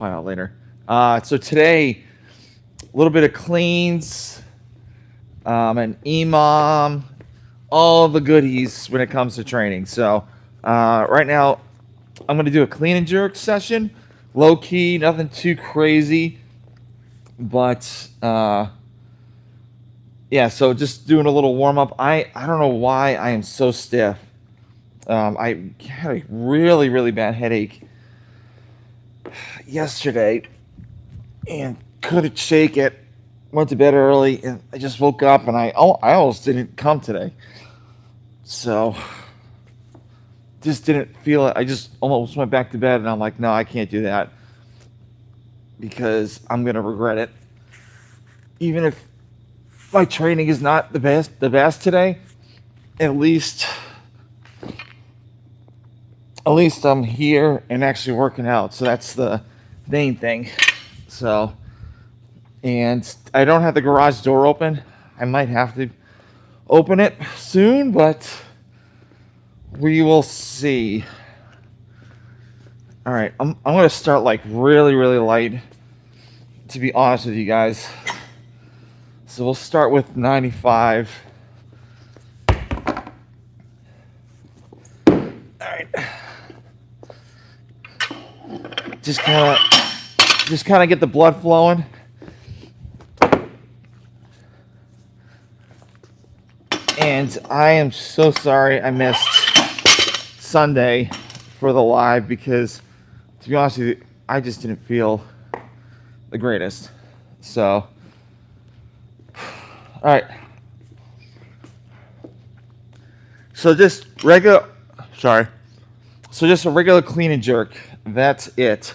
Find out later. So today, a little bit of cleans, an EMOM, all the goodies when it comes to training. So right now, I'm going to do a clean and jerk session. Low key, nothing too crazy. But yeah, so just doing a little warm up. I don't know why I am so stiff. I had a really bad headache yesterday and couldn't shake it. Went to bed early and I just woke up and I almost didn't come today. So just didn't feel it. I just almost went back to bed and I'm like, no, I can't do that because I'm gonna regret it. Even if my training is not the best today, at least I'm here and actually working out. So that's the main thing. So, and I don't have the garage door open. I might have to open it soon, but we will see. All right, I'm going to start like really light, to be honest with you guys. So we'll start with 95. All right. Just kind of get the blood flowing. And I am so sorry I missed Sunday for the live because, to be honest with you, I just didn't feel the greatest. So, all right. So just a regular clean and jerk. That's it.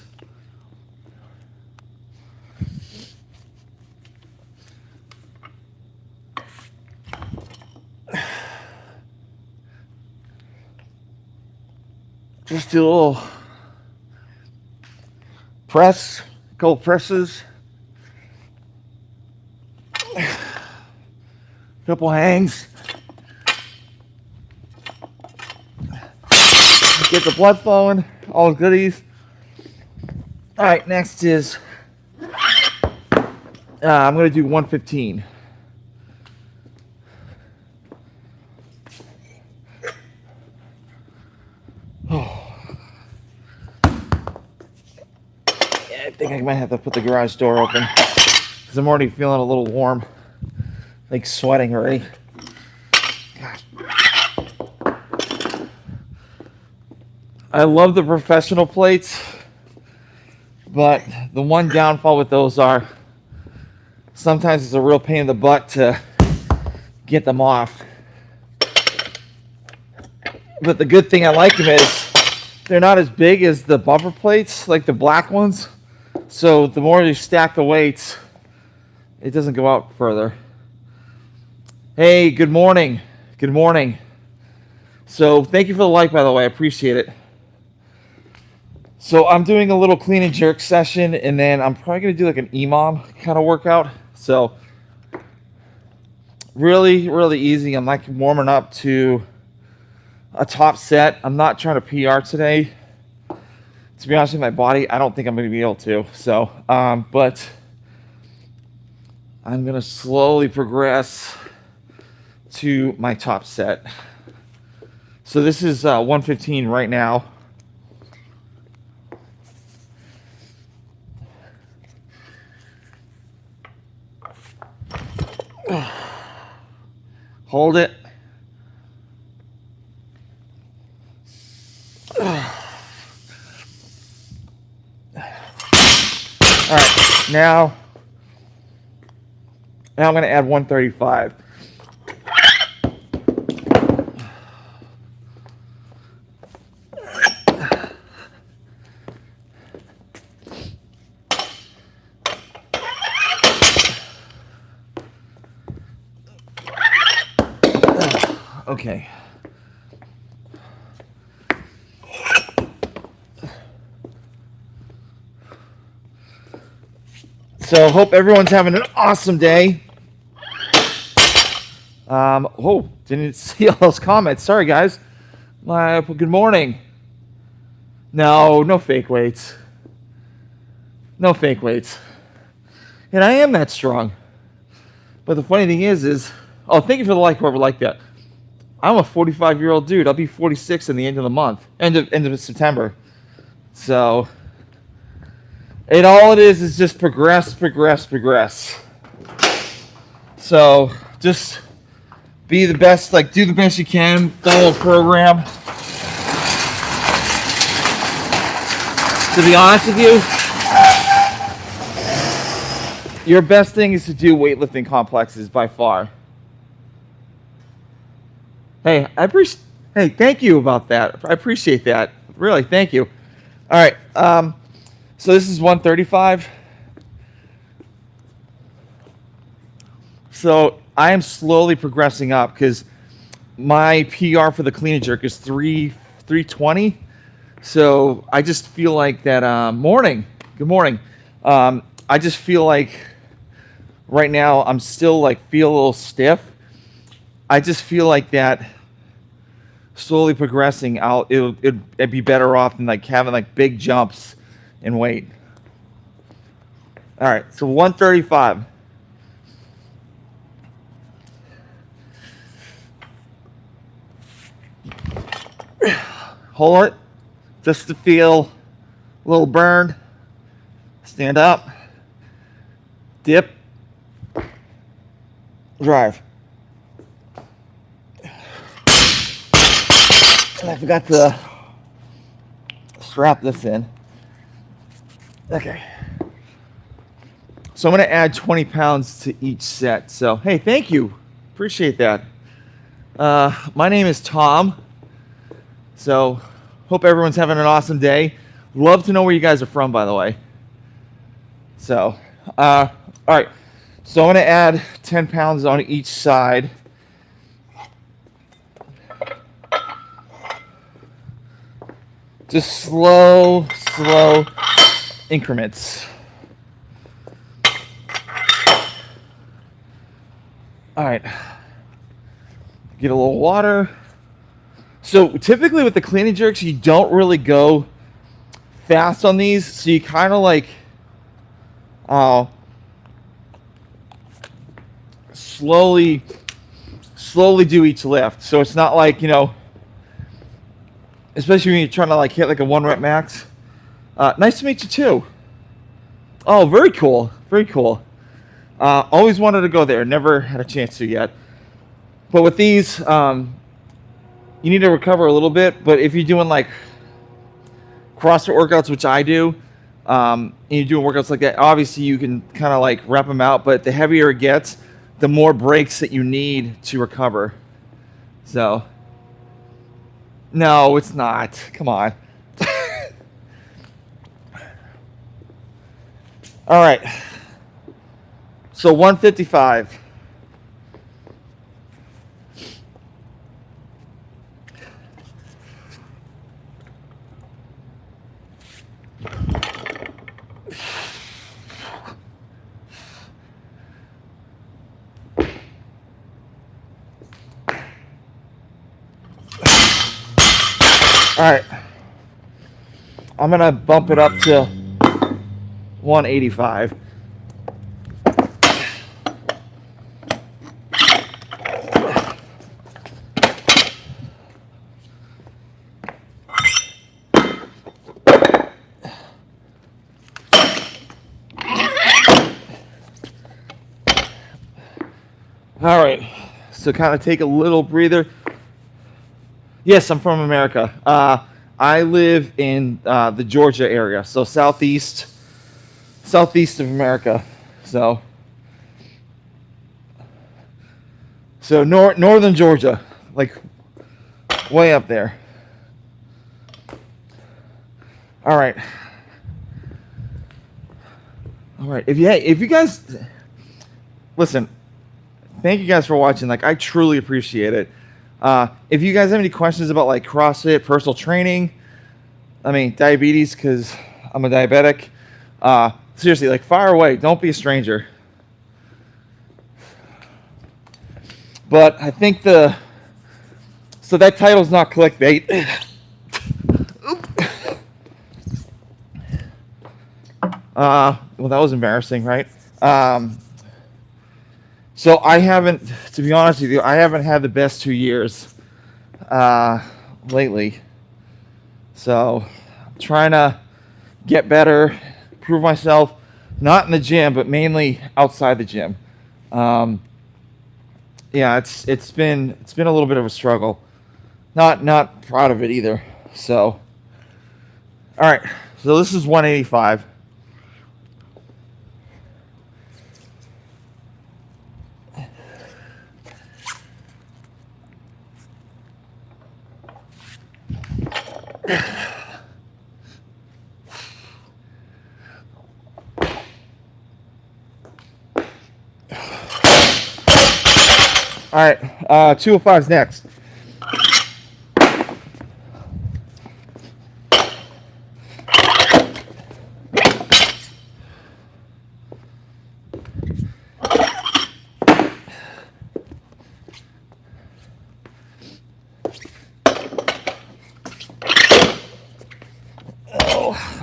Just do a little press, couple presses, couple hangs. Get the blood flowing, all the goodies. All right, next is I'm going to do 115. Oh. Yeah, I think I might have to put the garage door open because I'm already feeling a little warm, like sweating already. Gosh. I love the professional plates, but the one downfall with those are sometimes it's a real pain in the butt to get them off. But the good thing I like them is they're not as big as the bumper plates, like the black ones. So the more you stack the weights, it doesn't go out further. Hey, good morning. Good morning. So thank you for the like, by the way. I appreciate it. So I'm doing a little clean and jerk session, and then I'm probably going to do like an EMOM kind of workout. So really easy. I'm like warming up to a top set. I'm not trying to PR today. To be honest with my body, I don't think I'm going to be able to. So, but I'm going to slowly progress to my top set. So this is 115 right now. Hold it. All right, now I'm going to add 135. Okay. So hope everyone's having an awesome day. Oh, didn't see all those comments. Sorry, guys. Good morning. No fake weights. No fake weights. And I am that strong. But the funny thing is, oh, thank you for the like, whoever liked that. I'm a 45-year-old dude. I'll be 46 in the end of the month, end of September. So, and all it is just progress. So, just be the best, like do the best you can, follow a program. To be honest with you, your best thing is to do weightlifting complexes by far. Hey, hey, thank you about that. I appreciate that. Really, thank you. All right, so this is 135. So I am slowly progressing up because my PR for the clean and jerk is 320. So I just feel like that good morning. I just feel like right now I'm still feel a little stiff. I just feel like that slowly progressing out, it'd be better off than having big jumps in weight. All right, so 135. Hold it just to feel a little burn. Stand up, dip, drive. And I forgot to strap this in. Okay. So I'm going to add 20 pounds to each set. So, hey, thank you. Appreciate that. My name is Tom. So, hope everyone's having an awesome day. Love to know where you guys are from, by the way. So, all right. So I'm going to add 10 pounds on each side. Just slow increments. All right. Get a little water. So typically with the clean and jerks, you don't really go fast on these. So you kind of slowly do each lift. So it's not especially when you're trying to hit a 1 rep max. Nice to meet you too. Oh, very cool. Very cool. Always wanted to go there. Never had a chance to yet. But with these, you need to recover a little bit. But if you're doing CrossFit workouts, which I do, and you're doing workouts like that, obviously you can kind of rep them out. But the heavier it gets, the more breaks that you need to recover. So, no, it's not. Come on. All right. So 155. All right, I'm gonna bump it up to 185. All right, so kind of take a little breather. Yes, I'm from America. I live in the Georgia area, so southeast of America. So northern Georgia, way up there. All right. If you guys listen, thank you guys for watching. I truly appreciate it. If you guys have any questions about CrossFit, personal training, diabetes, because I'm a diabetic, seriously, fire away. Don't be a stranger. But I think so that title's not clickbait. Well, that was embarrassing, right? So I haven't, to be honest with you, I haven't had the best 2 years lately. So I'm trying to get better, prove myself, not in the gym, but mainly outside the gym. Yeah, it's been a little bit of a struggle. Not proud of it either. So, all right. So this is 185. All right, 205's next.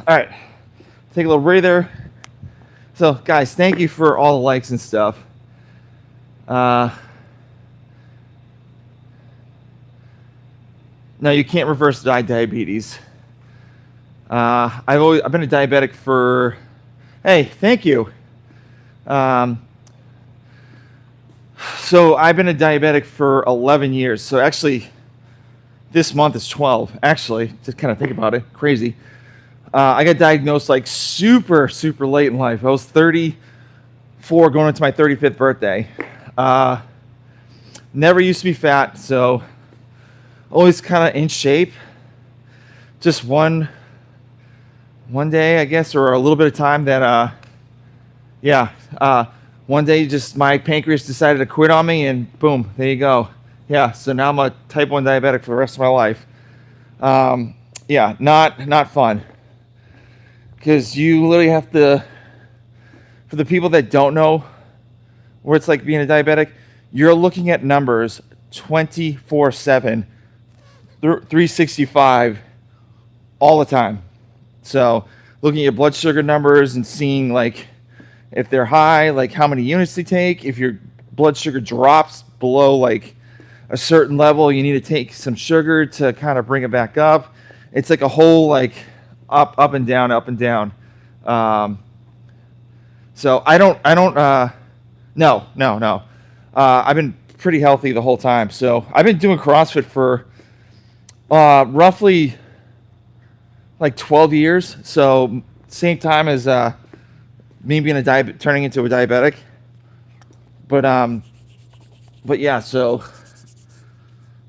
All right, take a little breather. So, guys, thank you for all the likes and stuff. No, you can't reverse diabetes. I've been a diabetic for. Hey, thank you. So I've been a diabetic for 11 years. So actually, this month is 12. Actually, to kind of think about it, crazy. I got diagnosed like super late in life. I was 34 going into my 35th birthday. Never used to be fat, so always kind of in shape. Just one day, I guess, or a little bit of time that, one day just my pancreas decided to quit on me, and boom, there you go. Yeah, so now I'm a type 1 diabetic for the rest of my life. Yeah, not fun. Because you literally have to, for the people that don't know what it's like being a diabetic, you're looking at numbers 24/7, 365 all the time. So looking at your blood sugar numbers and seeing like if they're high, like how many units they take. If your blood sugar drops below like a certain level, you need to take some sugar to kind of bring it back up. It's like a whole like up and down. So I don't no. I've been pretty healthy the whole time. So I've been doing CrossFit for roughly like 12 years. So same time as me being turning into a diabetic. But yeah, so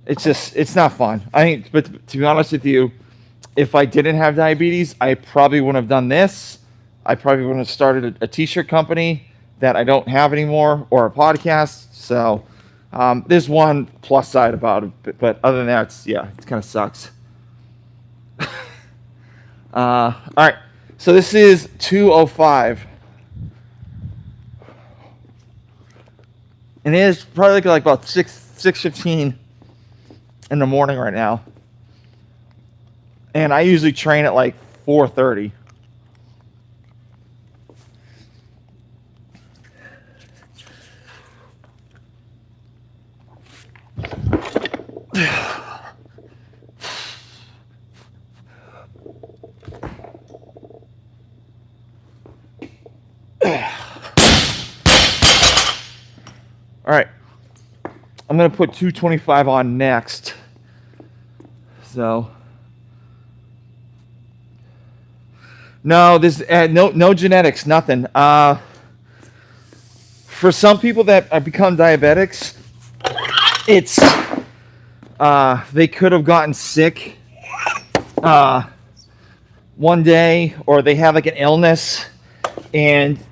it's not fun. I mean, but to be honest with you, if I didn't have diabetes, I probably wouldn't have done this. I probably wouldn't have started a t-shirt company that I don't have anymore, or a podcast. So there's one plus side about it, but other than that, it kind of sucks. All right, so this is 205, and it is probably like about 6:15 in the morning right now, and I usually train at like 4:30. All right, I'm gonna put 225 on next. So no, this no genetics, nothing. For some people that have become diabetics, it's they could have gotten sick one day, or they have like an illness, and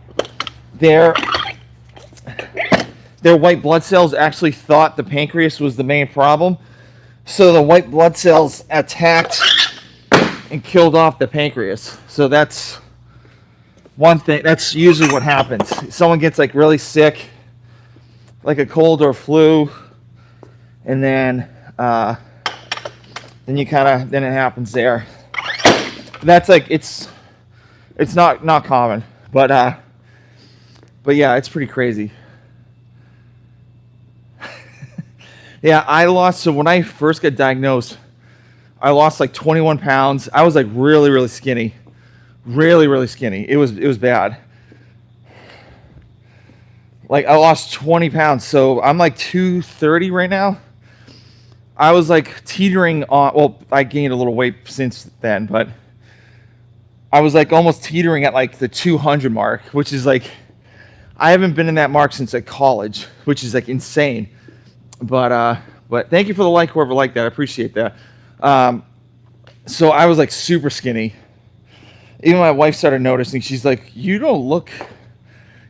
their white blood cells actually thought the pancreas was the main problem. So the white blood cells attacked and killed off the pancreas. So that's one thing. That's usually what happens. Someone gets like really sick, like a cold or flu, and then it happens there. That's like it's It's not common, but yeah, it's pretty crazy. Yeah, I lost. So when I first got diagnosed, I lost like 21 pounds. I was like really skinny, really skinny. It was bad. Like I lost 20 pounds, so I'm like 230 right now. I was like teetering on. Well, I gained a little weight since then, but I was like almost teetering at like the 200 mark, which is like I haven't been in that mark since like college, which is like insane. But thank you for the like, whoever liked that. I appreciate that. So I was like super skinny. Even my wife started noticing. She's like, you look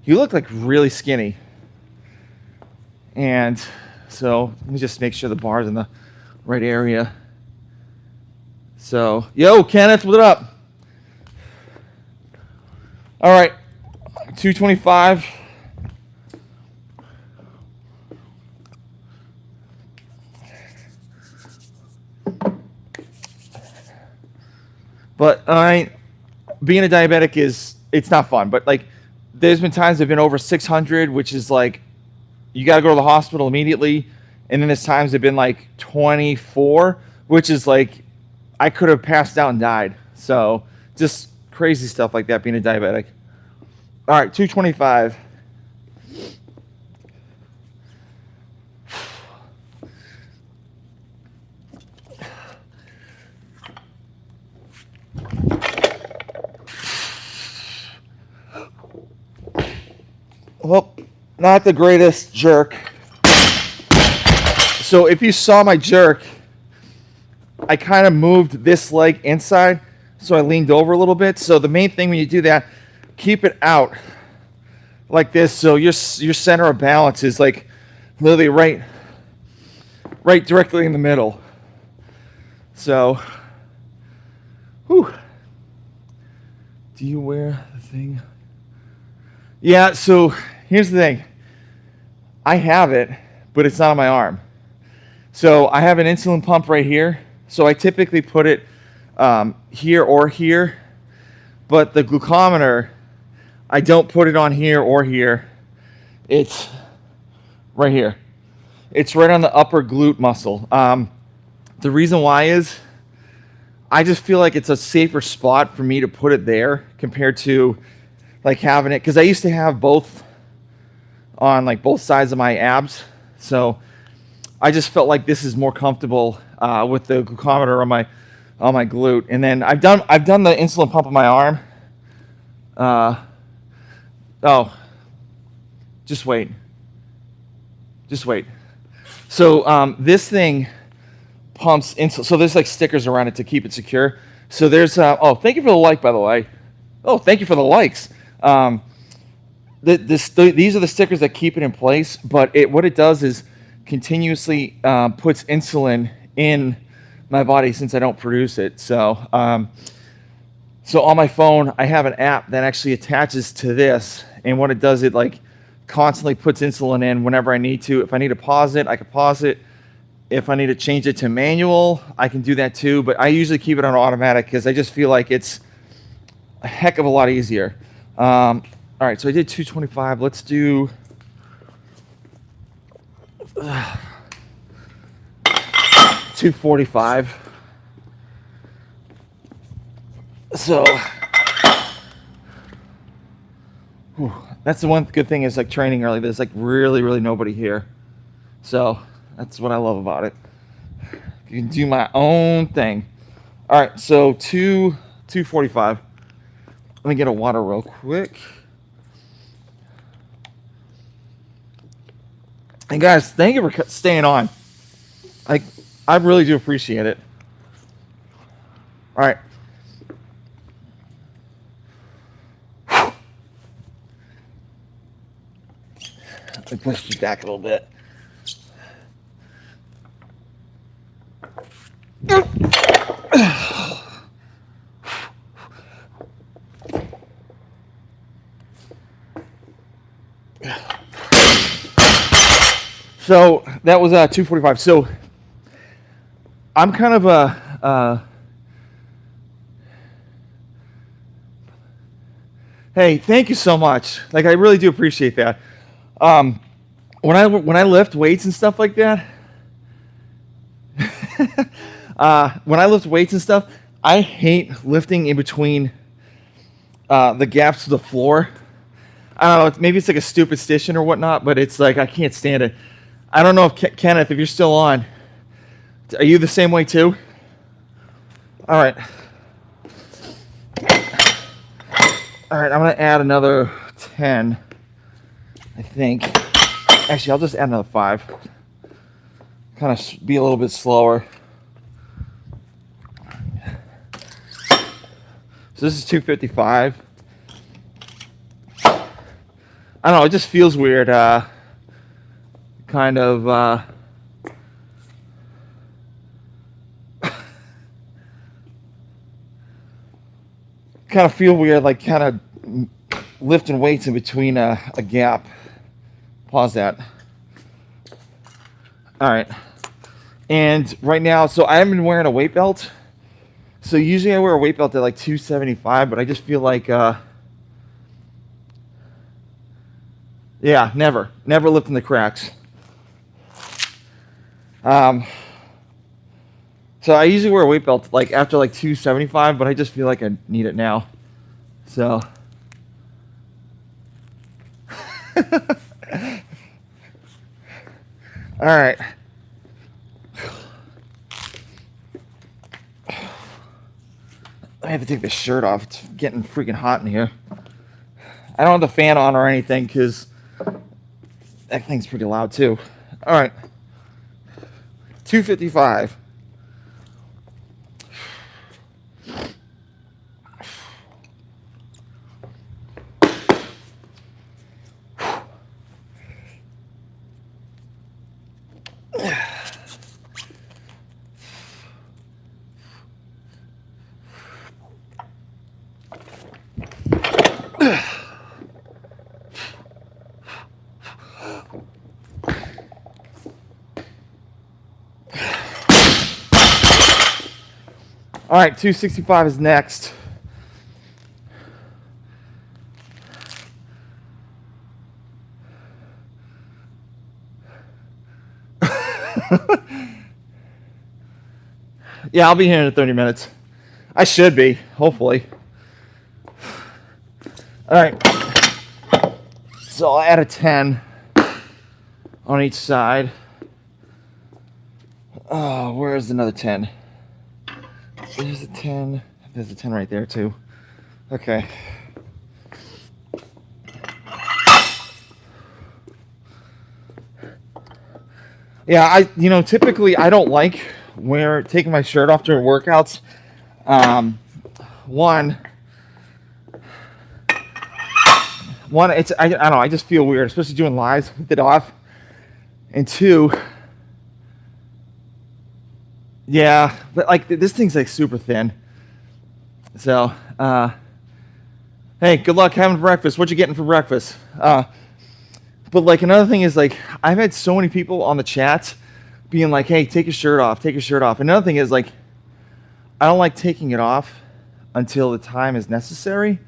like really skinny. And so let me just make sure the bar's in the right area. So, yo, Kenneth, what up? All right, 225. But being a diabetic it's not fun. But like, there's been times I've been over 600, which is like, you got to go to the hospital immediately. And then there's times I've been like 24, which is like, I could have passed out and died. So just crazy stuff like that being a diabetic. All right, 225. Well, not the greatest jerk. So if you saw my jerk, I kind of moved this leg inside, so I leaned over a little bit. So the main thing when you do that, keep it out like this, so your center of balance is like literally right directly in the middle. So, whew. Do you wear the thing? Yeah, so here's the thing. I have it, but it's not on my arm. So I have an insulin pump right here. So I typically put it here or here. But the glucometer, I don't put it on here or here. It's right here. It's right on the upper glute muscle. The reason why is I just feel like it's a safer spot for me to put it there compared to like having it, because I used to have both on like both sides of my abs, so I just felt like this is more comfortable with the glucometer on my glute. And then I've done the insulin pump on my arm. Just wait. So this thing pumps insulin. So there's like stickers around it to keep it secure. So there's thank you for the like, by the way. Oh, thank you for the likes. These are the stickers that keep it in place, but what it does is continuously puts insulin in my body since I don't produce it. So on my phone, I have an app that actually attaches to this, and what it does, it like constantly puts insulin in whenever I need to. If I need to pause it, I can pause it. If I need to change it to manual, I can do that too, but I usually keep it on automatic because I just feel like it's a heck of a lot easier. All right, so I did 225. Let's do 245. So that's the one good thing is like training early. There's like really nobody here. So that's what I love about it. You can do my own thing. All right, so 245. Let me get a water real quick. And guys, thank you for staying on. I really do appreciate it. All right. Let me push you back a little bit. So that was 245. So I'm kind of Hey, thank you so much. Like, I really do appreciate that. When I lift weights and stuff like that, when I lift weights and stuff, I hate lifting in between the gaps to the floor. I don't know. Maybe it's like a superstition or whatnot, but it's like I can't stand it. I don't know if Kenneth, if you're still on, are you the same way too? All right. All right, I'm gonna add another 10, I think. Actually, I'll just add another 5. Kind of be a little bit slower. So this is 255. I don't know, it just feels weird. Kind of feel weird, like kind of lifting weights in between a gap. Pause that. All right. And right now, so I haven't been wearing a weight belt. So usually I wear a weight belt at like 275, but I just feel like, yeah, never lifting the cracks. So I usually wear a weight belt like after like 275, but I just feel like I need it now. So. All right. I have to take this shirt off. It's getting freaking hot in here. I don't have the fan on or anything because that thing's pretty loud too. All right. 255. All right, 265 is next. Yeah, I'll be here in 30 minutes. I should be, hopefully. All right. So I'll add a 10 on each side. Oh, where's another 10? There's a 10. There's a 10 right there too. Okay. Yeah, typically I don't like taking my shirt off during workouts. One, it's I don't know, I just feel weird, especially doing lives with it off. And 2, yeah, but like this thing's like super thin. So, hey, good luck having breakfast. What you getting for breakfast? But like another thing is like I've had so many people on the chat being like, "Hey, take your shirt off. Take your shirt off." Another thing is like I don't like taking it off until the time is necessary,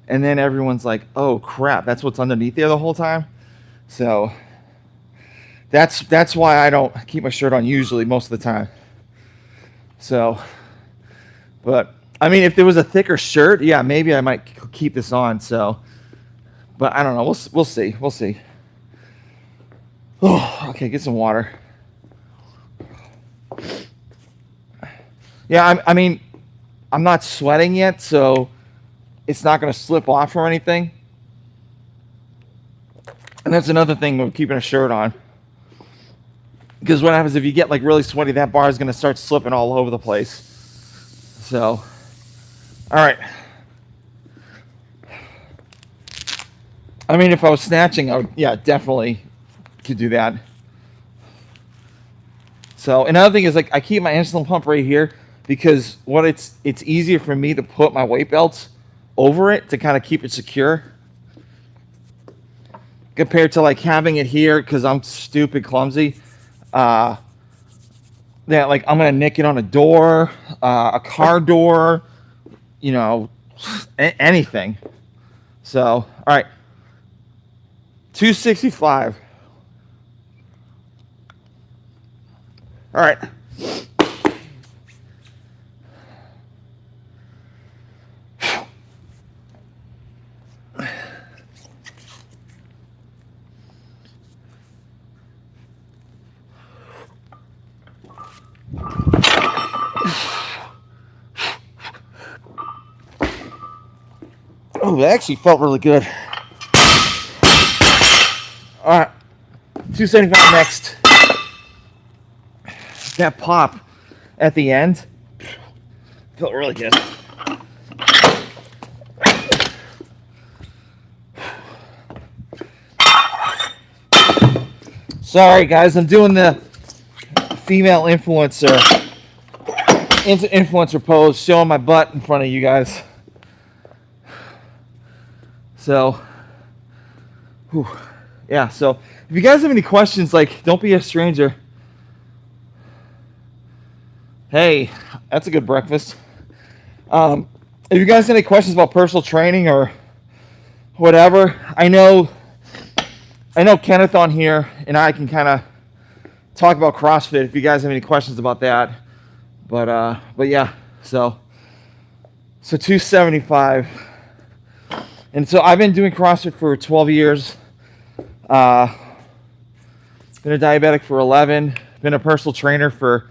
and then everyone's like, "Oh crap, that's what's underneath there the whole time." So that's why I don't keep my shirt on usually most of the time. So, but I mean, if there was a thicker shirt, yeah, maybe I might keep this on. So, but I don't know. We'll see. We'll see. Oh, okay, get some water. Yeah, I mean, I'm not sweating yet, so it's not going to slip off or anything. And that's another thing with keeping a shirt on. Because what happens if you get like really sweaty, that bar is going to start slipping all over the place. So, all right. I mean, if I was snatching, I would, yeah, definitely could do that. So another thing is like I keep my insulin pump right here because it's easier for me to put my weight belts over it to kind of keep it secure compared to like having it here because I'm stupid clumsy. That like I'm gonna nick it on a door, a car door, anything. So, all right. 265. All right. Oh, that actually felt really good. All right. 275 next. That pop at the end felt really good. Sorry guys, I'm doing the female influencer pose, showing my butt in front of you guys. So, yeah, so if you guys have any questions, like, don't be a stranger. Hey, that's a good breakfast. If you guys have any questions about personal training or whatever, I know Kenneth on here, and I can kind of talk about CrossFit if you guys have any questions about that. But yeah, so 275. And so I've been doing CrossFit for 12 years. Been a diabetic for 11. Been a personal trainer for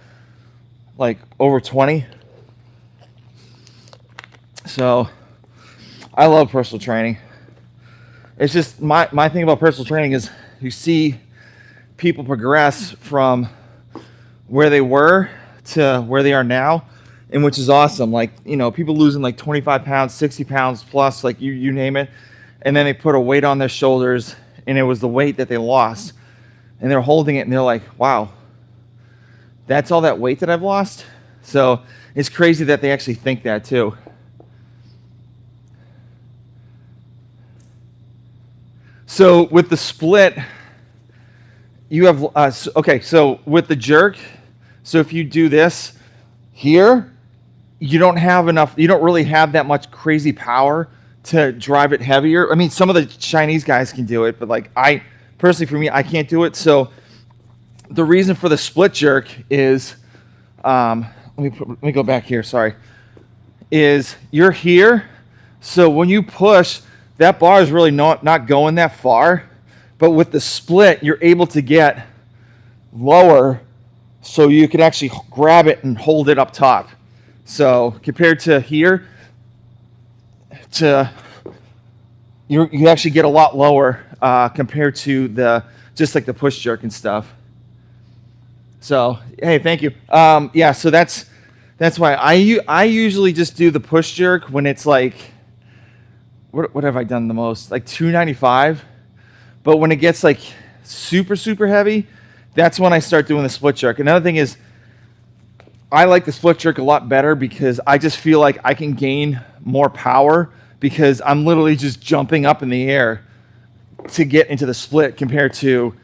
like over 20. So I love personal training. It's just my thing about personal training is you see people progress from where they were to where they are now, and which is awesome. Like, you know, people losing like 25 pounds, 60 pounds plus, like you name it, and then they put a weight on their shoulders, and it was the weight that they lost, and they're holding it, and they're like, wow, that's all that weight that I've lost? So it's crazy that they actually think that too. So with the split, you have, okay, so with the jerk, so if you do this here, you don't really have that much crazy power to drive it heavier. I mean, some of the Chinese guys can do it, but like personally for me, I can't do it. So the reason for the split jerk is, let me go back here, sorry, is you're here. So when you push, that bar is really not going that far, but with the split, you're able to get lower so you can actually grab it and hold it up top. So compared to here, you actually get a lot lower compared to just like the push jerk and stuff. So hey, thank you. Yeah, so that's why I usually just do the push jerk when it's like, what have I done the most? Like 295. But when it gets like super, super heavy, that's when I start doing the split jerk. Another thing is, I like the split jerk a lot better because I just feel like I can gain more power because I'm literally just jumping up in the air to get into the split compared to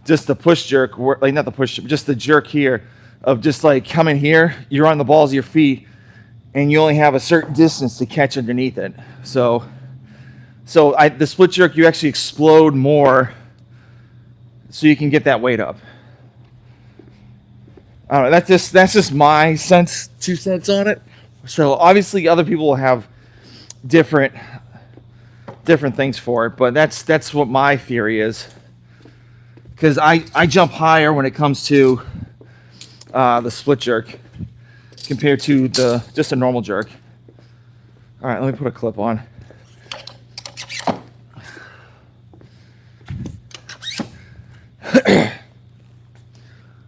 just the push jerk, like not the push, just the jerk here of just like coming here, you're on the balls of your feet and you only have a certain distance to catch underneath it. So the split jerk, you actually explode more so you can get that weight up. I don't know, that's just my 2 cents on it. So obviously other people will have different things for it, but that's what my theory is. Because I jump higher when it comes to the split jerk compared to just a normal jerk. All right, let me put a clip on.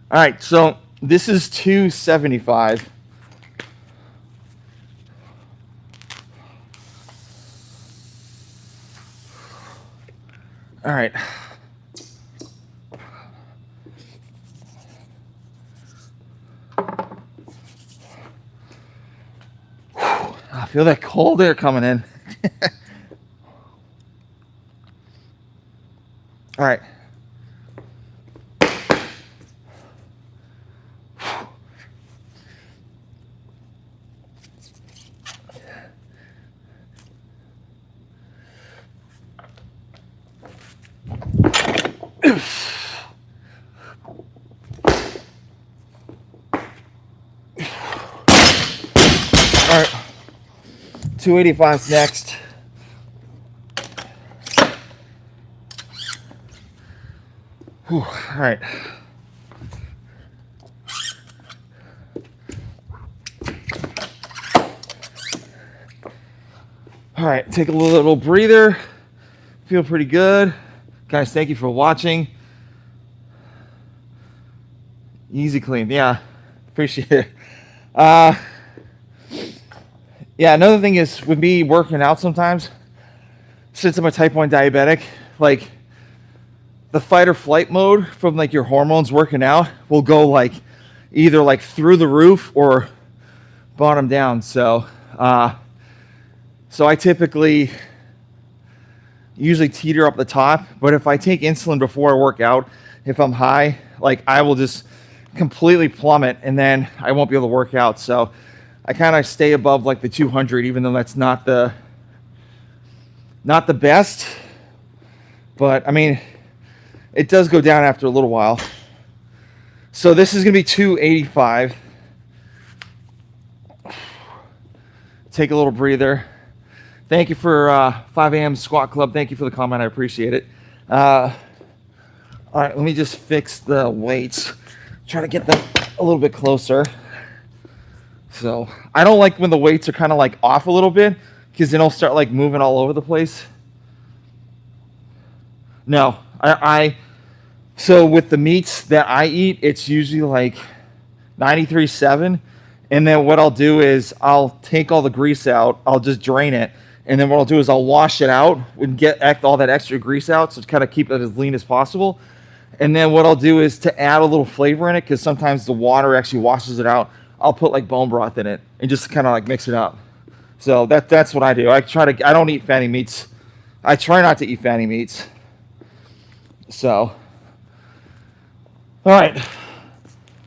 All right, so this is 275. All right. I feel that cold air coming in. All right. 285's next. Whew, all right. All right, take a little breather. Feel pretty good. Guys, thank you for watching. Easy clean, yeah, appreciate it. Yeah, another thing is with me working out sometimes, since I'm a type 1 diabetic, like the fight or flight mode from like your hormones working out will go like either like through the roof or bottom down. So I typically usually teeter up the top, but if I take insulin before I work out, if I'm high, like I will just completely plummet and then I won't be able to work out. So I kind of stay above like the 200, even though that's not the best, but I mean, it does go down after a little while. So this is gonna be 285. Take a little breather. Thank you for 5 a.m. squat club. Thank you for the comment, I appreciate it. All right, let me just fix the weights. Try to get them a little bit closer. So I don't like when the weights are kind of like off a little bit, because then I'll start like moving all over the place. No, so with the meats that I eat, it's usually like 93.7. And then what I'll do is I'll take all the grease out. I'll just drain it. And then what I'll do is I'll wash it out and get all that extra grease out, so to kind of keep it as lean as possible. And then what I'll do is to add a little flavor in it, because sometimes the water actually washes it out, I'll put like bone broth in it and just kind of like mix it up. So that's what I do. I don't eat fatty meats. I try not to eat fatty meats. So, all right.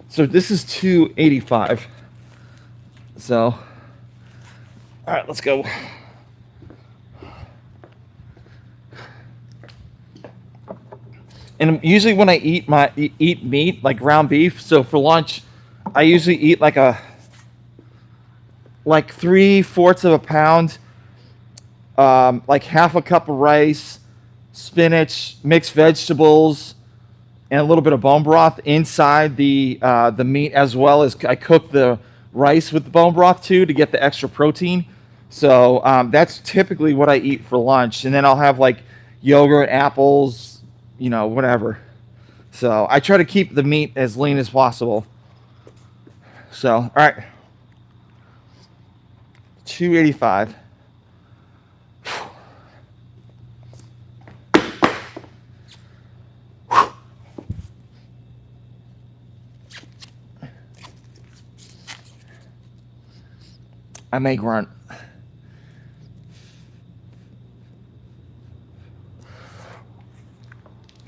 So this is 285. So, all right, let's go. And usually when I eat meat, like ground beef, so for lunch, I usually eat like 3/4 of a pound, like half a cup of rice, spinach, mixed vegetables, and a little bit of bone broth inside the meat, as well as I cook the rice with the bone broth too to get the extra protein. So that's typically what I eat for lunch, and then I'll have like yogurt, apples, you know, whatever. So I try to keep the meat as lean as possible. So, all right, 285. I may grunt.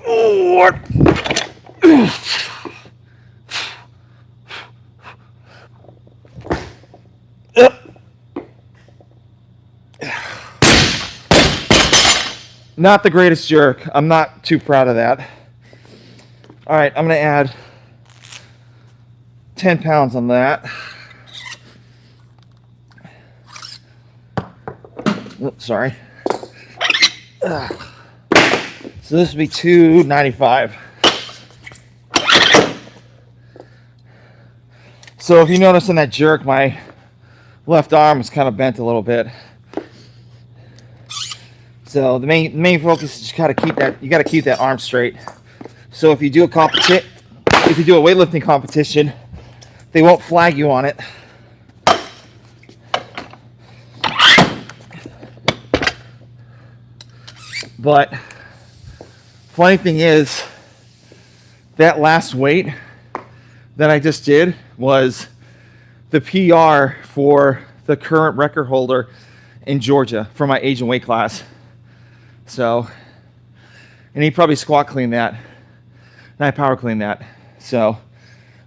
What? Not the greatest jerk. I'm not too proud of that. All right, I'm going to add 10 pounds on that. Oops, sorry. So this would be 295. So if you notice in that jerk, my left arm is kind of bent a little bit. So the main focus is just gotta keep that. You got to keep that arm straight. So if you do a weightlifting competition, they won't flag you on it. But funny thing is, that last weight that I just did was the PR for the current record holder in Georgia for my age and weight class. So, and he probably squat cleaned that, and I power cleaned that. So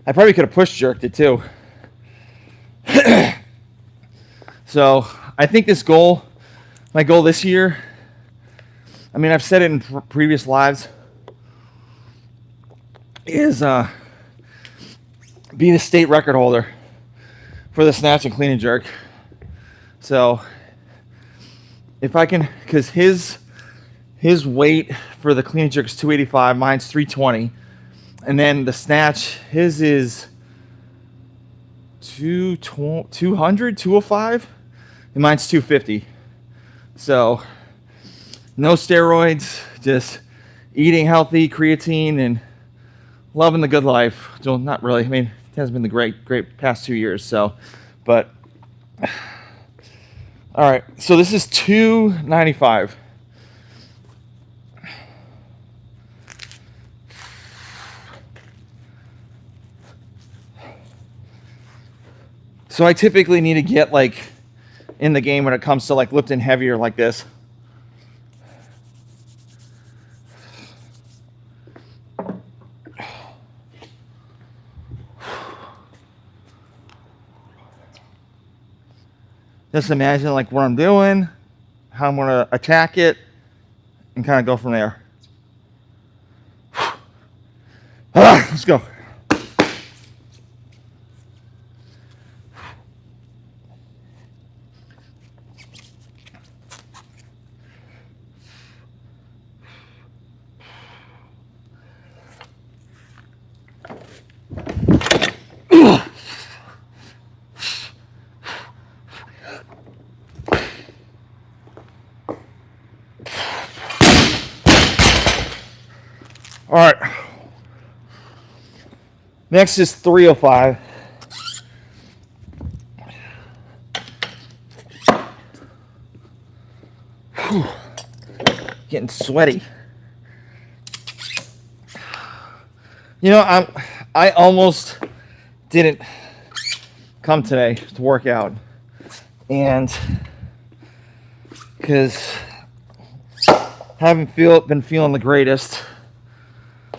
I probably could have push jerked it too. So I think my goal this year, I mean, I've said it in previous lives, is be the state record holder for the snatch and clean and jerk. So if I can, because his weight for the clean and jerk is 285, mine's 320, and then the snatch, his is 200, 205, and mine's 250. So no steroids, just eating healthy, creatine, and loving the good life. So not really. I mean, it has been the great past 2 years. So, but all right. So this is 295. So I typically need to get like in the game when it comes to like lifting heavier like this. Just imagine like what I'm doing, how I'm gonna attack it, and kind of go from there. Let's go. All right. Next is 305. Whew. Getting sweaty. You know, I almost didn't come today to work out, and because haven't been feeling the greatest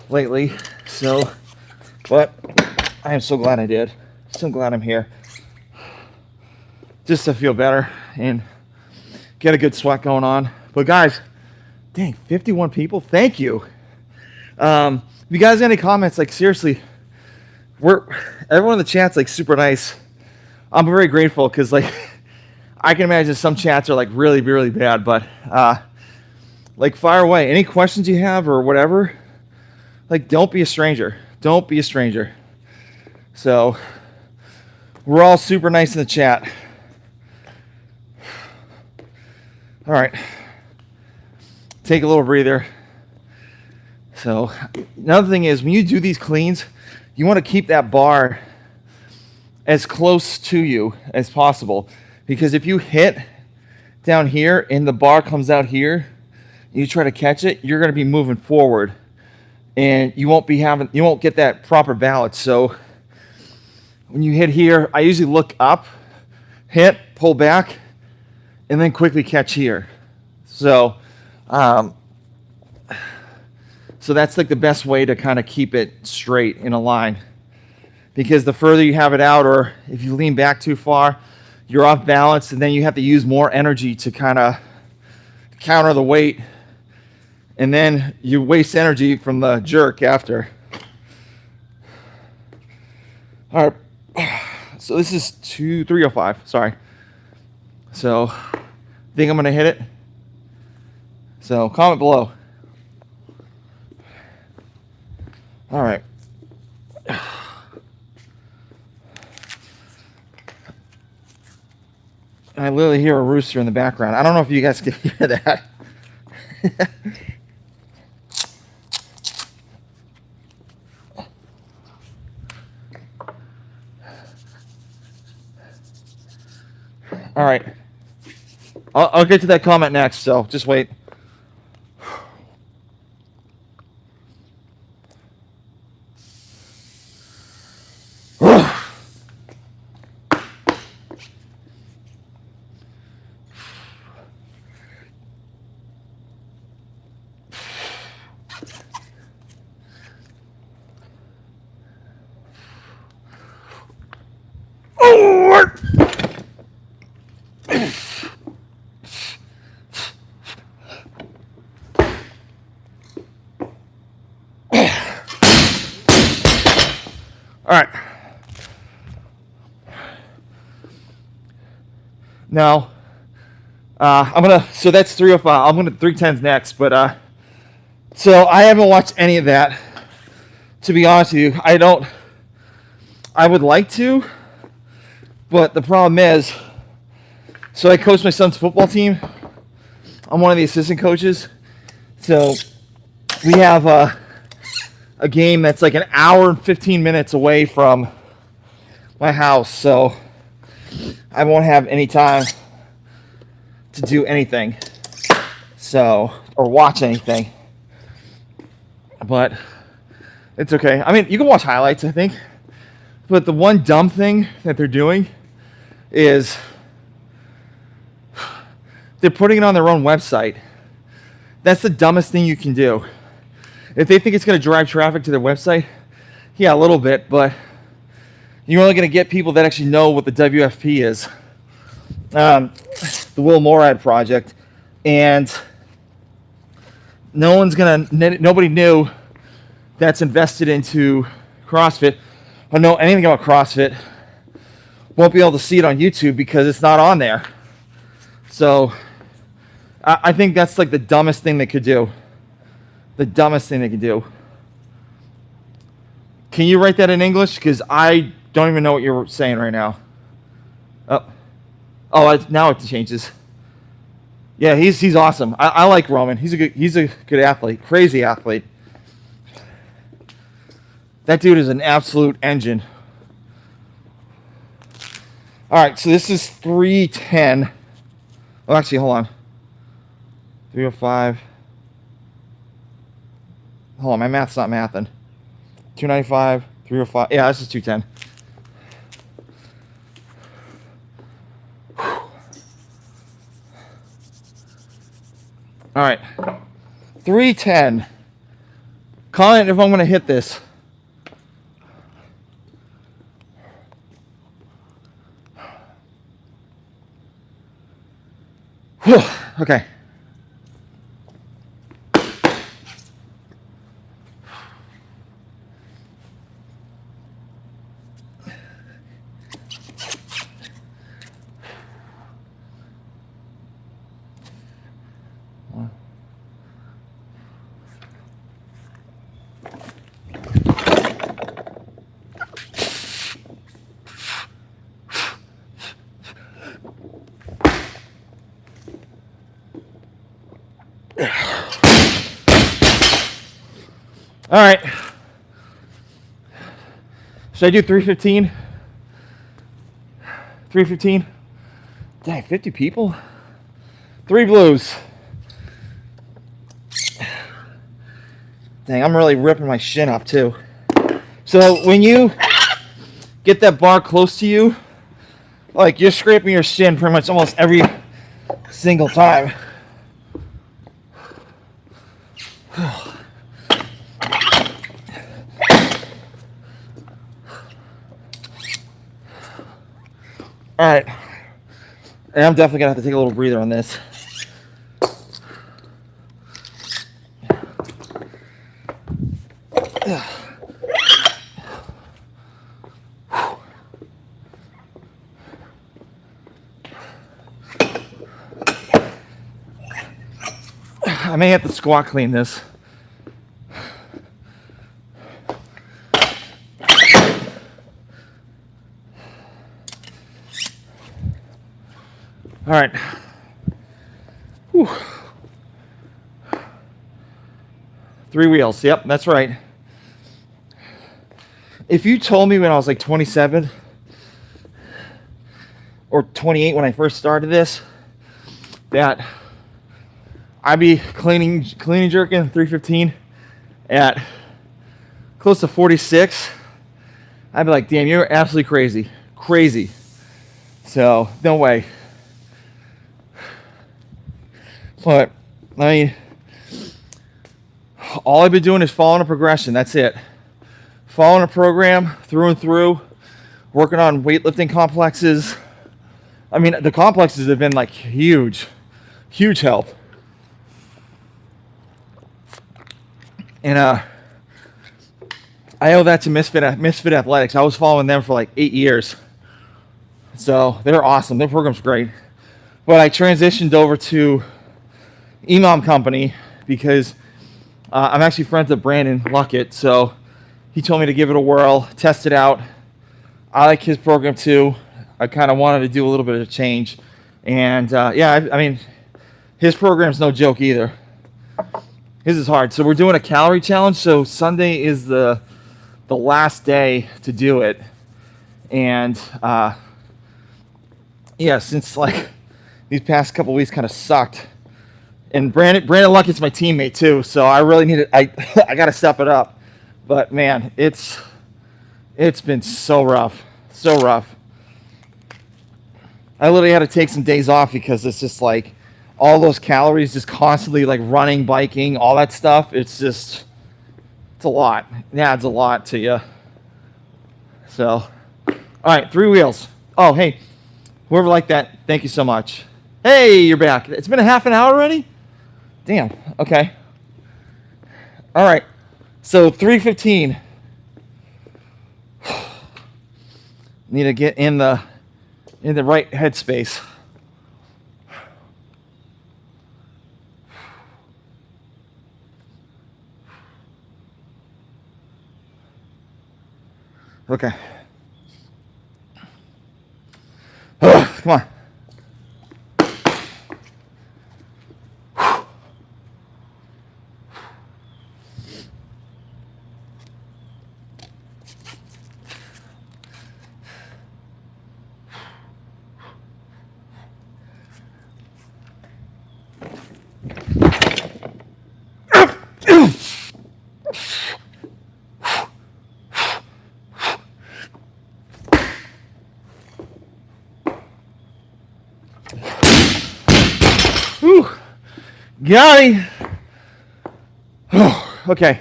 lately, so, but I am so glad I did. So glad I'm here, just to feel better and get a good sweat going on. But guys, dang, 51 people, thank you. If you guys got any comments, like seriously, everyone in the chat's like super nice. I'm very grateful, because like I can imagine some chats are like really, really bad, but like fire away. Any questions you have or whatever, like don't be a stranger. Don't be a stranger. So we're all super nice in the chat. All right. Take a little breather. So another thing is, when you do these cleans, you want to keep that bar as close to you as possible, because if you hit down here and the bar comes out here, you try to catch it, you're going to be moving forward, and you won't get that proper balance. So when you hit here, I usually look up, hit, pull back, and then quickly catch here. So so that's like the best way to kind of keep it straight in a line, because the further you have it out, or if you lean back too far, you're off balance, and then you have to use more energy to kind of counter the weight, and then you waste energy from the jerk after. All right, so this is 305, sorry. So I think I'm gonna hit it. So comment below. All right. I literally hear a rooster in the background. I don't know if you guys can hear that. All right. I'll get to that comment next, so just wait. All right. Now, So that's 305. I'm gonna 310s next, but so I haven't watched any of that. To be honest with you, I would like to, but the problem is, so I coach my son's football team. I'm one of the assistant coaches. So we have a game that's like an hour and 15 minutes away from my house. So I won't have any time to do anything. So, or watch anything. But it's okay. I mean, you can watch highlights, I think. But the one dumb thing that they're doing is they're putting it on their own website. That's the dumbest thing you can do. If they think it's going to drive traffic to their website, yeah, a little bit, but you're only going to get people that actually know what the WFP is. The Will Morad project. And nobody knew that's invested into CrossFit or know anything about CrossFit won't be able to see it on YouTube because it's not on there. So I think that's like the dumbest thing they could do. The dumbest thing they could do. Can you write that in English? Because I don't even know what you're saying right now. Now it changes. Yeah, he's awesome. I like Roman. He's a good athlete. Crazy athlete. That dude is an absolute engine. All right, so this is 310. Oh, actually, hold on. 305. Hold on, my math's not mathing. 295, 305. Yeah, this is 210. All right, 310. Comment if I'm going to hit this. Whew. Okay. All right. Should I do 315? 315? Dang, 50 people? 3 blues. Dang, I'm really ripping my shin up too. So when you get that bar close to you, like you're scraping your shin pretty much almost every single time. All right, and I'm definitely gonna have to take a little breather on this. I may have to squat clean this. All right. Whew. 3 wheels. Yep, that's right. If you told me when I was like 27 or 28 when I first started this that I'd be cleaning jerking 315 at close to 46, I'd be like, damn, you're absolutely crazy. Crazy. So, no way. But, I mean, all I've been doing is following a progression. That's it. Following a program through and through, working on weightlifting complexes. I mean, the complexes have been like huge help. And I owe that to Misfit Athletics. I was following them for like 8 years. So they're awesome. Their program's great. but I transitioned over to Imam Company because I'm actually friends with Brandon Luckett, so he told me to give it a whirl, test it out. I like his program too. I kind of wanted to do a little bit of a change, and yeah, I mean, his program's no joke either. His is hard. So we're doing a calorie challenge. So Sunday is the last day to do it, and yeah, since like these past couple weeks kind of sucked. And Brandon Luckett's my teammate too, so I really need it. I got to step it up. But man, it's been so rough, so rough. I literally had to take some days off because it's just like all those calories, just constantly like running, biking, all that stuff. It's a lot. Yeah, it's a lot to you. So, all right, 3 wheels. Oh, hey, whoever liked that, thank you so much. Hey, you're back. It's been a half an hour already? Damn, okay. All right, so 3:15. Need to get in the right headspace. Okay. Come on. Whew. Got him. Okay.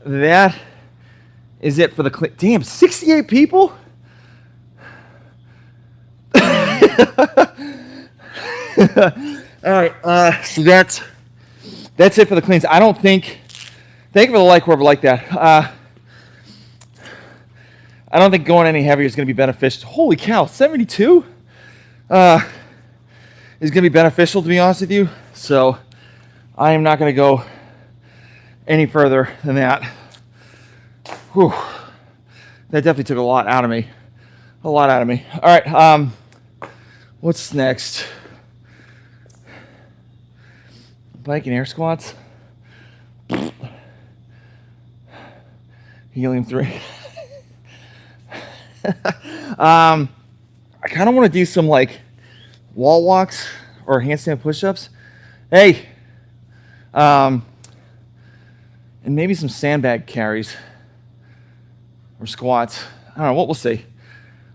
That is it for the clip. Damn, 68 people? All right, so that's it for the cleans. I don't think, thank you for the like, whoever liked that. I don't think going any heavier is going to be beneficial. Holy cow, 72 is going to be beneficial, to be honest with you. So I am not going to go any further than that. Whew. That definitely took a lot out of me. A lot out of me. All right, what's next? Bike and air squats. Helium 3. I kind of want to do some like wall walks or handstand push-ups. Hey, and maybe some sandbag carries or squats. I don't know, what we'll see.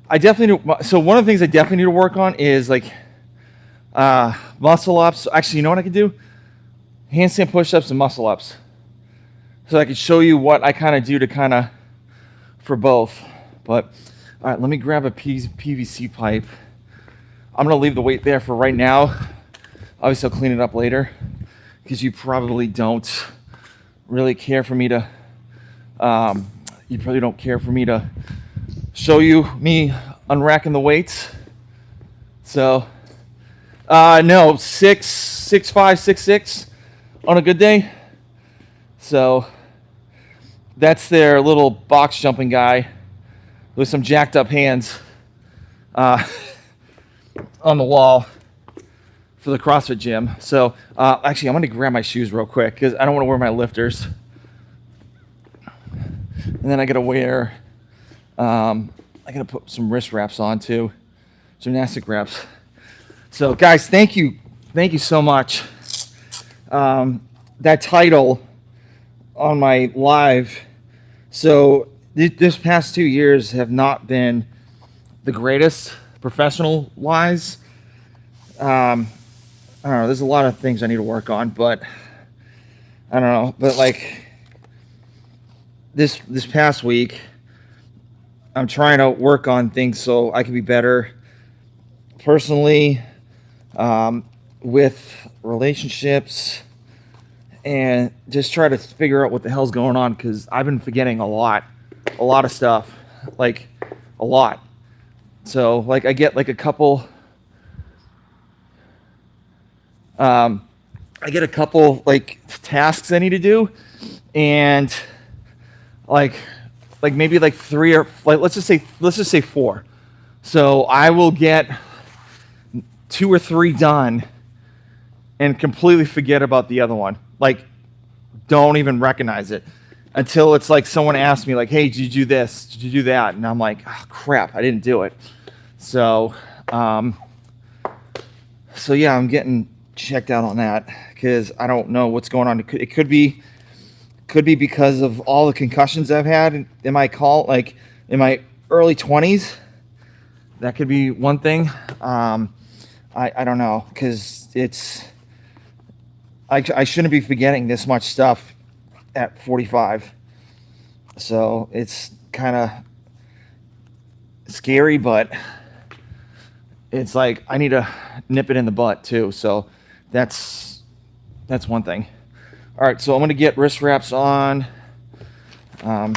I definitely do. So one of the things I definitely need to work on is like muscle ups. Actually, you know what I could do? Handstand push-ups and muscle ups. So I could show you what I kind of do to kind of for both. But all right, let me grab a PVC pipe. I'm gonna leave the weight there for right now. Obviously, I'll clean it up later because you probably don't really care for me to. You probably don't care for me to show you me unracking the weights. So, no, 6'5", 6'6" on a good day. So that's their little box jumping guy with some jacked up hands on the wall for the CrossFit gym. So actually, I'm going to grab my shoes real quick because I don't want to wear my lifters. And then I got to wear, I got to put some wrist wraps on too, gymnastic wraps. So guys, thank you so much. That title on my live, so this past 2 years have not been the greatest professional wise. I don't know, there's a lot of things I need to work on, but I don't know, but like this past week I'm trying to work on things so I can be better personally, with relationships, and just try to figure out what the hell's going on, because I've been forgetting a lot of stuff, like a lot. So like I get like a couple I get a couple like tasks I need to do, and like maybe like 3 or like let's just say 4. So I will get 2 or 3 done and completely forget about the other one. Like, don't even recognize it until it's like someone asks me like, hey, did you do this? Did you do that? And I'm like, oh, crap, I didn't do it. So yeah, I'm getting checked out on that because I don't know what's going on. It could be because of all the concussions I've had in my in my early 20s. That could be one thing. I don't know, because I shouldn't be forgetting this much stuff at 45. So it's kind of scary, but it's like I need to nip it in the butt too. So that's one thing. All right, so I'm going to get wrist wraps on. I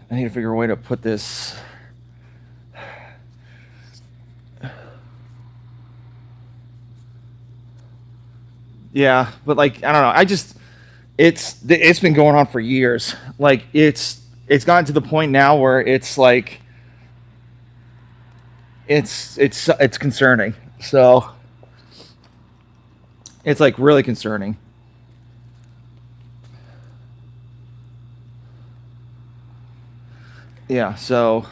need to figure a way to put this. Yeah, but like I don't know. It's been going on for years. Like it's gotten to the point now where it's like it's concerning. So it's like really concerning. Yeah, so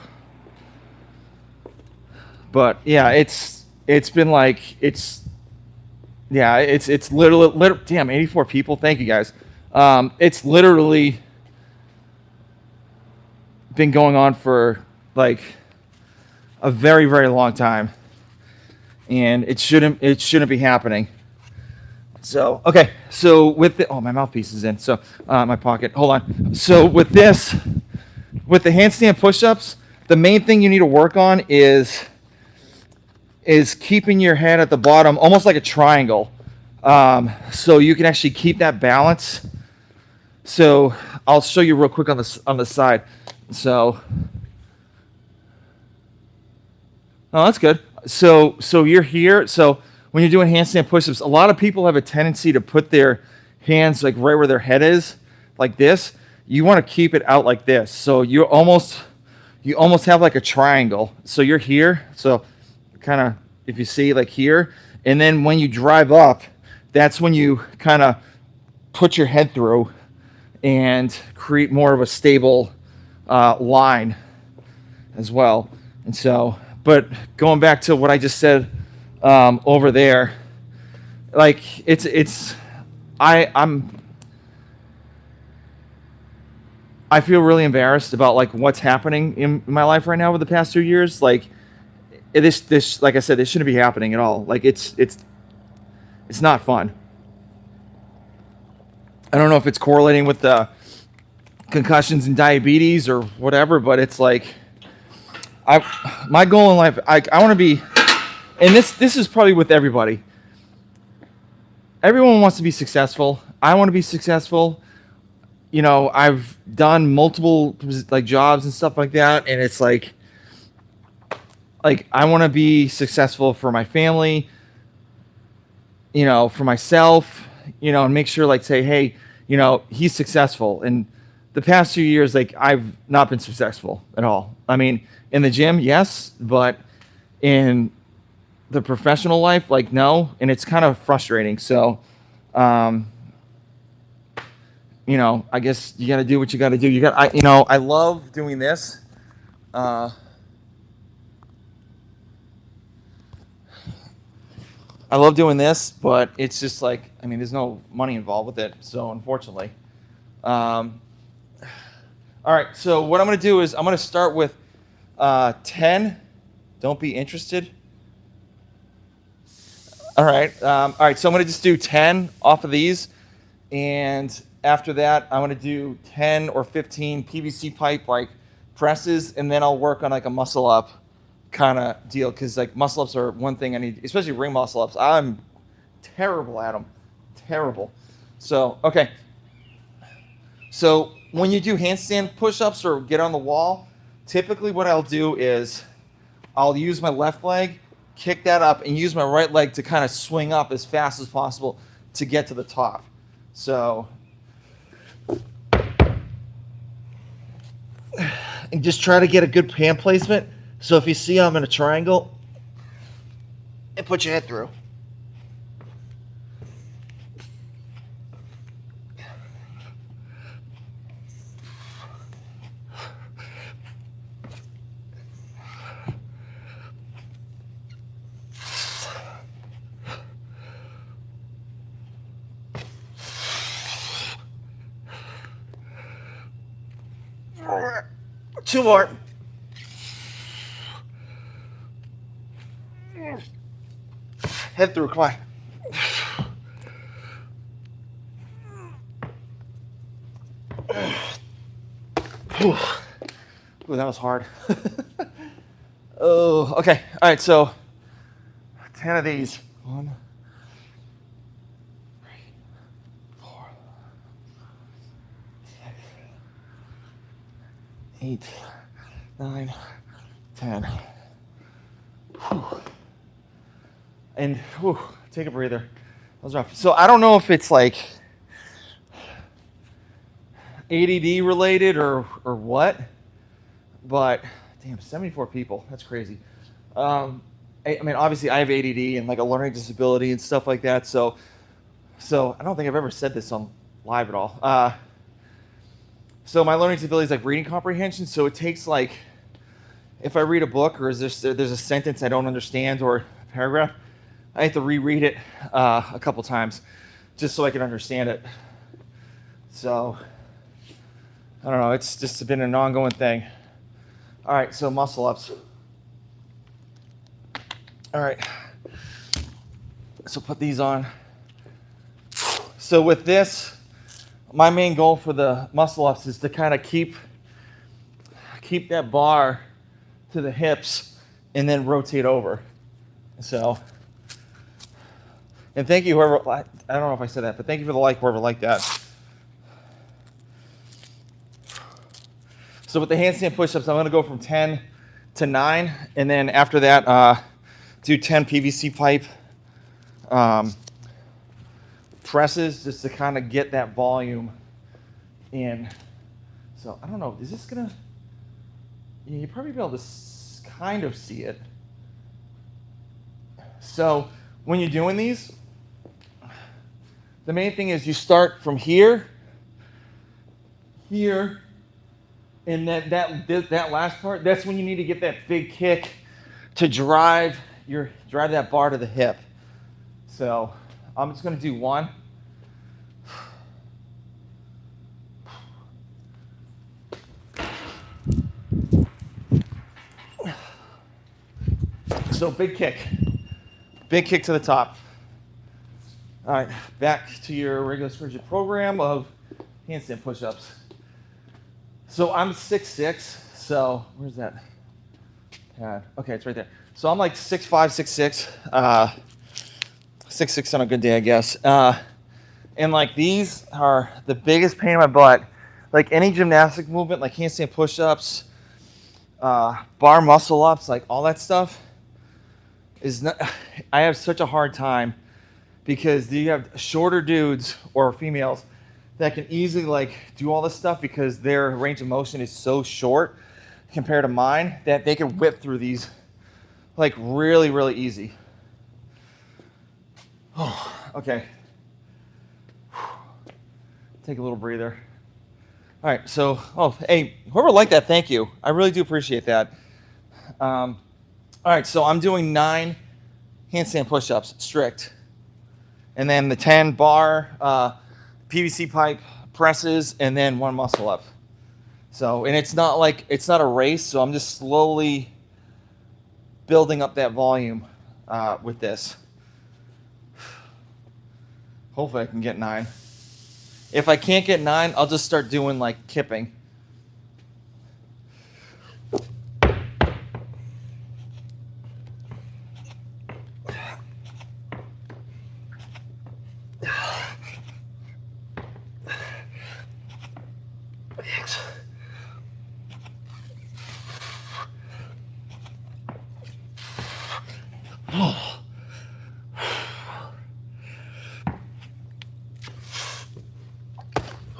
but yeah, it's been like it's literally damn 84 people. Thank you guys. It's literally been going on for like a very, very long time, and it shouldn't be happening. So okay, so with the my mouthpiece is in, so my pocket. Hold on. So with the handstand push-ups, the main thing you need to work on is keeping your head at the bottom, almost like a triangle, so you can actually keep that balance. So I'll show you real quick on the side. So, oh, that's good. So you're here. So when you're doing handstand push-ups, a lot of people have a tendency to put their hands like right where their head is, like this. You want to keep it out like this. So you almost have like a triangle. So you're here. So kind of, if you see like here, and then when you drive up, that's when you kind of put your head through and create more of a stable line as well. And so, but going back to what I just said over there, like I feel really embarrassed about like what's happening in my life right now over the past 2 years. Like this, like I said, this shouldn't be happening at all. Like it's not fun. I don't know if it's correlating with the concussions and diabetes or whatever, but it's like my goal in life, I want to be, and this is probably with everybody. Everyone wants to be successful. I want to be successful. You know, I've done multiple like jobs and stuff like that, and it's like I want to be successful for my family, you know, for myself, you know, and make sure like say, hey, you know, he's successful. And the past 2 years, like I've not been successful at all. I mean, in the gym, yes, but in the professional life, like no, and it's kind of frustrating. So, you know, I guess you got to do what you got to do. I love doing this. I love doing this, but it's just like, I mean, there's no money involved with it. So unfortunately, all right. So what I'm going to do is I'm going to start with 10. Don't be interested. All right. All right. So I'm going to just do 10 off of these. And after that, I'm going to do 10 or 15 PVC pipe like presses. And then I'll work on like a muscle up kind of deal. Because like muscle ups are one thing I need, especially ring muscle ups. I'm terrible at them. Terrible. So, okay. So when you do handstand push-ups or get on the wall, typically what I'll do is I'll use my left leg kick that up, and use my right leg to kind of swing up as fast as possible to get to the top. So, and just try to get a good hand placement. So if you see I'm in a triangle, and put your head through. Two more. Head through, come on. Ooh, that was hard. Oh, okay. All right, so 10 of these. 1, 3, 4, 6, 8, 9, 10. Whew. And whew, take a breather. That was rough. So I don't know if it's like ADD related or what, but damn, 74 people. That's crazy. I mean, obviously I have ADD and like a learning disability and stuff like that. So I don't think I've ever said this on live at all. So my learning disability is like reading comprehension. So it takes like, if I read a book or there's a sentence I don't understand or a paragraph, I have to reread it a couple times just so I can understand it. So I don't know. It's just been an ongoing thing. All right, so muscle ups. All right. So put these on. So with this, my main goal for the muscle ups is to kind of keep that bar to the hips and then rotate over. So, and thank you whoever, I don't know if I said that, but thank you for the like, whoever liked that. So with the handstand push-ups, I'm going to go from 10 to 9, and then after that, do 10 PVC pipe presses just to kind of get that volume in. So I don't know, is this going to, yeah, you'll probably be able to kind of see it. So when you're doing these, the main thing is you start from here, and then that last part, that's when you need to get that big kick to drive that bar to the hip. So I'm just going to do 1. So big kick to the top. All right, back to your regular rigid program of handstand push-ups. So I'm 6'6", so where's that pad? Okay, it's right there. So I'm like 6'5", 6'6", 6'6" on a good day, I guess. And like these are the biggest pain in my butt. Like any gymnastic movement, like handstand push-ups, bar muscle ups, like all that stuff is not. I have such a hard time because you have shorter dudes or females that can easily like do all this stuff because their range of motion is so short compared to mine that they can whip through these like really, really easy. Oh, okay. Take a little breather. All right, so, hey, whoever liked that, thank you. I really do appreciate that. All right, so I'm doing 9 handstand push-ups, strict. And then the 10 bar PVC pipe presses, and then 1 muscle up. So, and it's not a race, so I'm just slowly building up that volume with this. Hopefully I can get 9. If I can't get 9, I'll just start doing like kipping.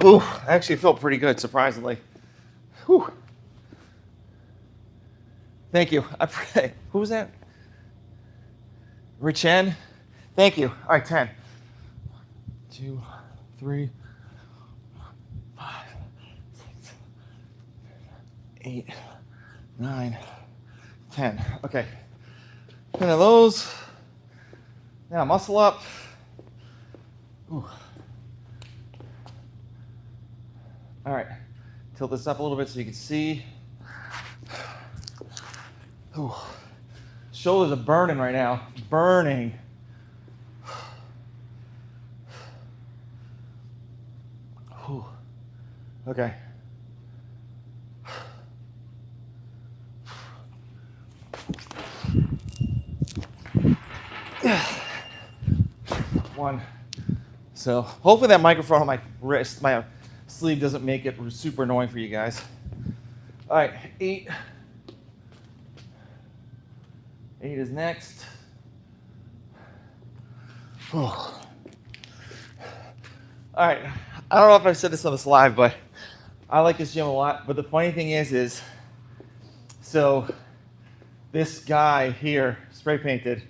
Ooh, actually felt pretty good, surprisingly. Whew. Thank you. Who was that? Richen? Thank you. All right, 10. 2, 3, 5, 6, 8, 9, 10. Okay. 10 of those. Now muscle up. Ooh. All right. Tilt this up a little bit so you can see. Ooh. Shoulders are burning right now. Burning. Ooh. Okay. One. So hopefully that microphone on my wrist, my sleeve doesn't make it super annoying for you guys. All right, 8. 8 is next. Oh. All right, I don't know if I said this on this live, but I like this gym a lot. But the funny thing is so this guy here, spray painted,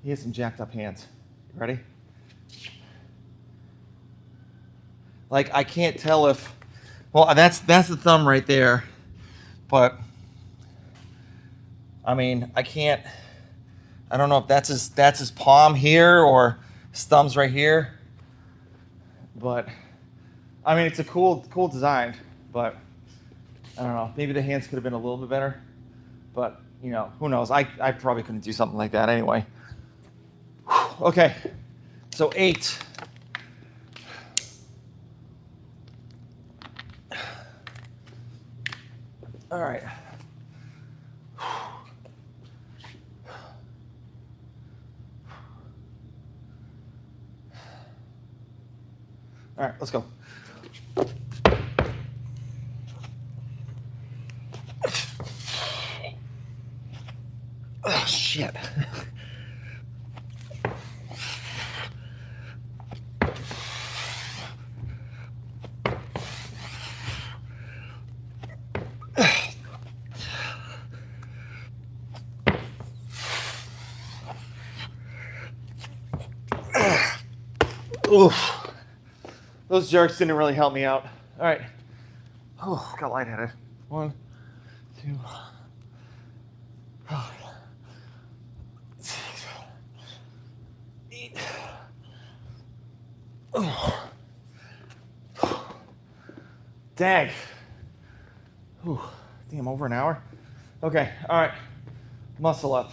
he has some jacked up hands. Ready? Like, I can't tell if, well, that's the thumb right there, but I mean, I don't know if that's his palm here or his thumb's right here, but I mean, it's a cool design, but I don't know, maybe the hands could have been a little bit better, but you know, who knows? I probably couldn't do something like that anyway. Okay, so 8. All right. All right, let's go. Oh, shit. Oof. Those jerks didn't really help me out. All right. Oh, got lightheaded. 1, 2, 5, 6, 8. Oh. Dang. Ooh. Damn, over an hour. Okay, all right. Muscle up.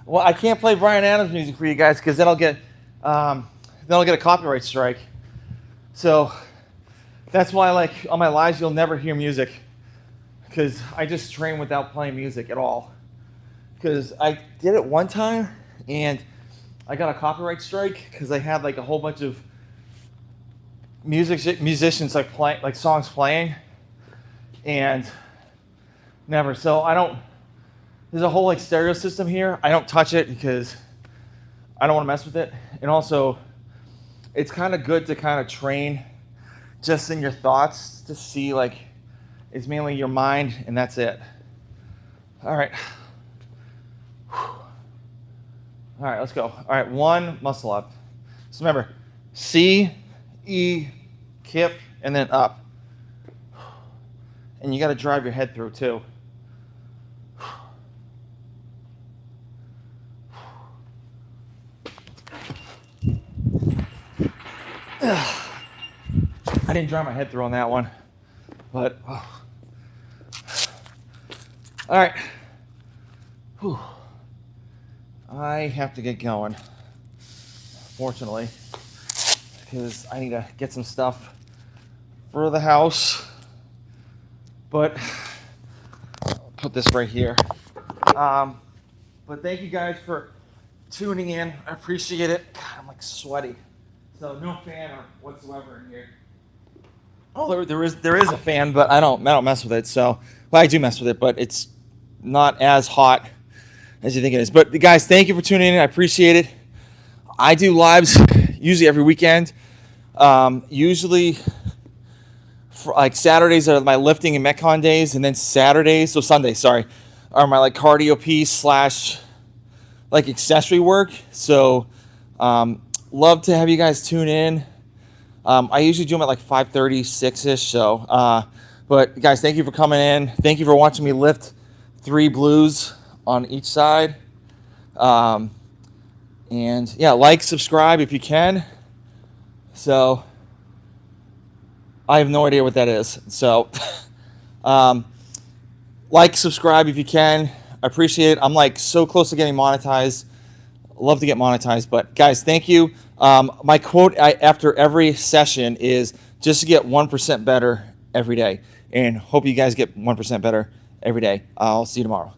Well, I can't play Bryan Adams music for you guys because then I'll get a copyright strike. So that's why, like, on my lives, you'll never hear music because I just train without playing music at all. Because I did it one time and I got a copyright strike because I had like a whole bunch of musicians like songs playing, and never. So I don't. There's a whole like stereo system here. I don't touch it because I don't want to mess with it. And also, it's kind of good to kind of train just in your thoughts to see, like, it's mainly your mind and that's it. All right. All right, let's go. All right, 1 muscle up. So remember, C, E, kip, and then up. And you got to drive your head through too. I didn't drive my head through on that one, but oh. All right. Whew. I have to get going, fortunately, because I need to get some stuff for the house, but I'll put this right here. But thank you guys for tuning in. I appreciate it. God, I'm like sweaty. So no fan or whatsoever in here. Oh, there is a fan, but I don't mess with it. So, well, I do mess with it, but it's not as hot as you think it is. But guys, thank you for tuning in. I appreciate it. I do lives usually every weekend. Usually, for like Saturdays are my lifting and Metcon days, and then Sundays, are my like cardio piece / like accessory work. So, love to have you guys tune in. I usually do them at like 5:30, 6-ish. So, but guys, thank you for coming in. Thank you for watching me lift 3 blues on each side. And yeah, like, subscribe if you can. So, I have no idea what that is. So, like, subscribe if you can. I appreciate it. I'm like so close to getting monetized. Love to get monetized. But guys, thank you. My quote after every session is just to get 1% better every day. And hope you guys get 1% better every day. I'll see you tomorrow.